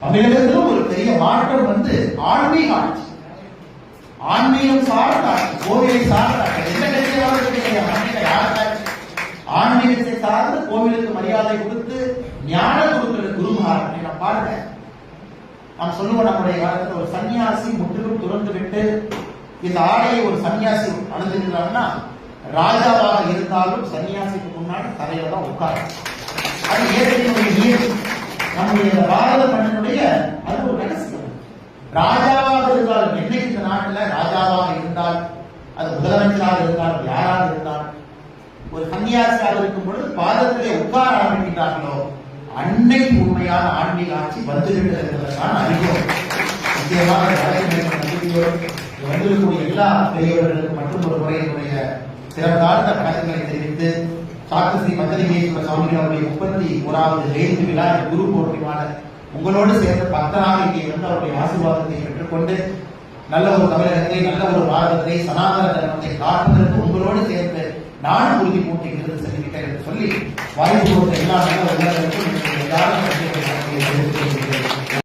தமிழகத்திலும் ஒரு பெரிய மாற்றம் ஆன்மீக ஆட்சி, ஆன்மீகம் சார்ந்த ஆட்சி, கோவிலை சார்ந்த ஆட்சி. எந்த கட்சியாளர்கள் ஆன்மீகத்தை சார்ந்து கோவிலுக்கு மரியாதை கொடுத்து ஞான கொடுக்கிற குருமகாரனை பாருங்க. நாம் சொல்லுவோம், நம்முடைய காலத்தில் ஒரு சன்னியாசி முற்றிலும் துறந்து விட்டு இந்த ஆடையை ஒரு சன்னியாசி அணிந்திருக்கிறார்னா, ராஜாவாக இருந்தாலும் சன்னியாசிக்கு முன்னாடி தலையில தான் உட்காரு. அது இயற்கையினுடைய இயற்கை. நம்முடைய பாரத மண்ணினுடைய அது ஒரு ரகசியம். ராஜாவாக இருந்தாலும், என்னைக்கு இந்த நாட்டில் ராஜாவாக இருந்தால், அது முதலமைச்சராக இருந்தால், யாராக இருந்தால், ஒரு சன்னியாசியாக இருக்கும் பொழுது பாதத்திலே உட்கார ஆரம்பிக்கிறார்களோ, அன்னைக்கு உண்மையான ஆன்மீக ஆட்சி வந்துவிட்டது என்பதற்கான அறிவோம். நிச்சயமாக வந்திருக்கக்கூடிய எல்லா பெரியவர்களுக்கும் மற்றும் ஒரு முறையினுடைய சிறந்தாழ்ந்த கணக்குகளை தெரிவித்து, சாஸ்திரி பஞ்சலிங்கேஸ்வர சுவாமிகளுடைய 31வது ஜெயந்தி விழா குரு பௌர்ணமியான உங்களோடு சேர்ந்த பக்தனாக இங்கே வந்து அவருடைய ஆசீர்வாதத்தை பெற்றுக்கொண்டு நல்ல ஒரு தமிழகத்தை, நல்ல ஒரு பாரதத்தை, சனாதன தர்மத்தை காப்பதற்கு உங்களோடு சேர்ந்து நானும் உறுதி பூட்டி இருந்து செல்கிறேன் என்று சொல்லி வாய்ப்பு கொடுத்த எல்லா நல்ல உள்ளவர்களுக்கும் எல்லாரும்